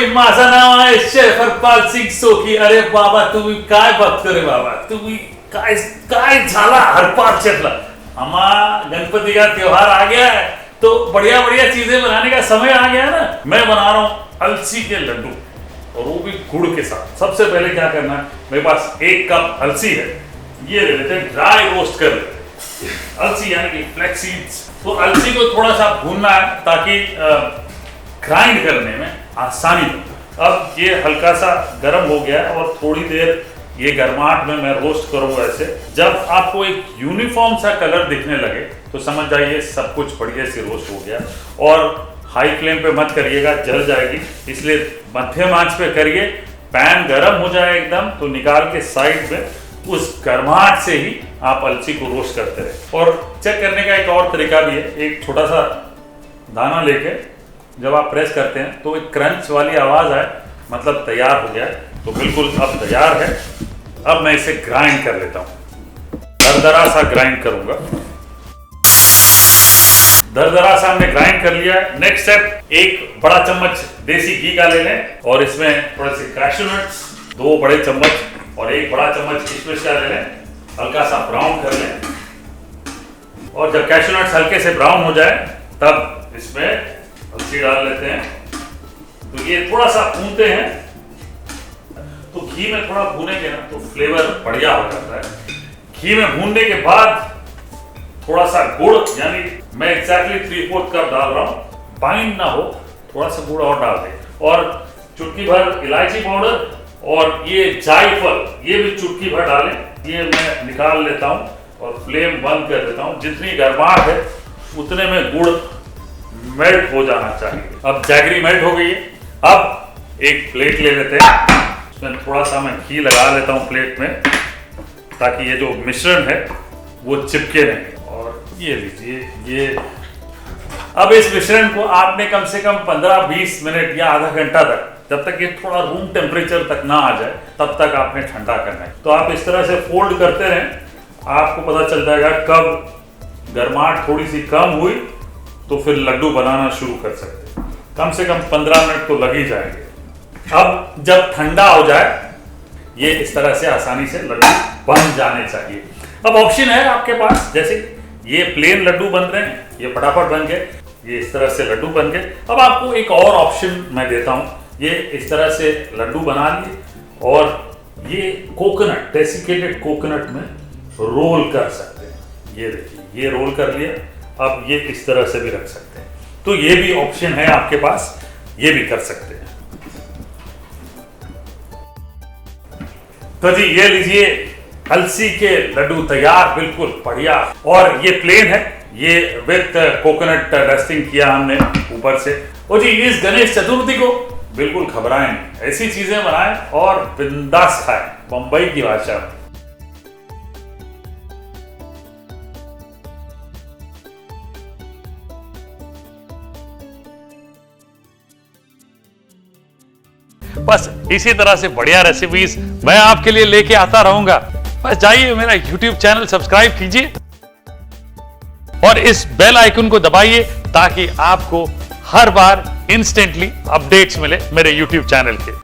भाई माझं नाव आहे शेफ हरपाल सिंग सोकी. अरे बाबा तुम्ही काय बघतो रे बाबा, तुम्ही काय काय झाला हरपाल शेफला. हमा गणपति का त्योहार आ गया है तो बढ़िया बढ़िया चीजें बनाने का समय आ गया ना. मैं बना रहा हूँ अलसी के लड्डू और वो भी गुड़ के साथ. सबसे पहले क्या करना है, मेरे पास 1 कप अलसी है, ये ले लेते हैं, ड्राई रोस्ट कर लेते हैं अलसी यानी कि फ्लैक्स सीड्स. तो अलसी को थोड़ा सा भूनना है ताकि ग्राइंड करने में आसानी हो. अब ये हल्का सा गर्म हो गया है और थोड़ी देर ये गर्माहट में मैं रोस्ट करूंगा ऐसे. जब आपको एक यूनिफॉर्म सा कलर दिखने लगे तो समझ जाइए सब कुछ बढ़िया से रोस्ट हो गया. और हाई फ्लेम पे मत करिएगा, जल जाएगी, इसलिए मध्यम आंच पे करिए. पैन गर्म हो जाए एकदम तो निकाल के साइड में उस गर्माहट से ही आप अलसी को रोस्ट करते रहे. और चेक करने का एक और तरीका भी है. एक छोटा सा दाना लेके जब आप प्रेस करते हैं तो एक क्रंच वाली आवाज आए, मतलब तैयार हो गया. तो बिल्कुल अब तैयार है. अब मैं इसे ग्राइंड कर लेता हूं, दरदरा सा ग्राइंड करूंगा. दरदरा सा हमने ग्राइंड कर लिया है. नेक्स्ट स्टेप, एक बड़ा चम्मच देसी घी का ले लें और इसमें थोड़े से कैशू नट्स 2 बड़े चम्मच और 1 बड़ा चम्मच किशमिश का ले लें. हल्का सा ब्राउन कर लें और जब कैशू नट्स हल्के से ब्राउन हो जाए तब इसमें अलसी डाल लेते हैं. तो ये थोड़ा सा भूनते हैं. तो घी में थोड़ा भूनेंगे ना तो फ्लेवर बढ़िया हो जाता है. घी में भूनने के बाद थोड़ा सा गुड़, यानी मैं एग्जैक्टली 3/4 कप डाल रहा हूँ, बाइंड ना हो, थोड़ा सा गुड़ और डाल दें. और चुटकी भर इलायची पाउडर और ये जायफल, ये भी चुटकी भर डालें. ये मैं निकाल लेता हूँ और फ्लेम बंद कर देता हूँ. जितनी गर्माहट है उतने में गुड़ मेल्ट हो जाना चाहिए. अब जैगरी मेल्ट हो गई है. अब एक प्लेट ले लेते हैं, उसमें थोड़ा सा मैं घी लगा लेता हूँ प्लेट में ताकि ये जो मिश्रण है वो चिपके नहीं. और ये लीजिए, ये अब इस मिश्रण को आपने कम से कम 15-20 मिनट या आधा घंटा तक, जब तक ये थोड़ा रूम टेम्परेचर तक ना आ जाए तब तक आपने ठंडा करना है. तो आप इस तरह से फोल्ड करते रहें, आपको पता चल जाएगा कब गर्माहट थोड़ी सी कम हुई तो फिर लड्डू बनाना शुरू कर सकते हैं. कम से कम 15 मिनट तो लग ही जाएंगे. अब जब ठंडा हो जाए ये इस तरह से आसानी से लड्डू बन जाने चाहिए. अब ऑप्शन है आपके पास, जैसे ये प्लेन लड्डू बन रहे हैं, ये फटाफट बन गए, ये इस तरह से लड्डू बन गए. अब आपको एक और ऑप्शन मैं देता हूँ. ये इस तरह से लड्डू बना लिए और ये कोकोनट, डेसिकेटेड कोकोनट में रोल कर सकते हैं. ये देखिए, ये रोल कर लिया. अब ये इस तरह से भी रख सकते हैं. तो ये भी ऑप्शन है आपके पास, ये भी कर सकते हैं. तो जी ये लीजिए, अलसी के लड्डू तैयार, बिल्कुल बढ़िया. और ये प्लेन है, ये विद कोकोनट डस्टिंग किया हमने ऊपर से. और जी इस गणेश चतुर्थी को बिल्कुल घबराएं नहीं, ऐसी चीजें बनाएं और बिंदास खाएं, बंबई की भाषा में. बस इसी तरह से बढ़िया रेसिपीज मैं आपके लिए लेके आता रहूंगा. बस जाइए मेरा YouTube चैनल सब्सक्राइब कीजिए और इस बेल आइकन को दबाइए ताकि आपको हर बार इंस्टेंटली अपडेट्स मिले मेरे YouTube चैनल के.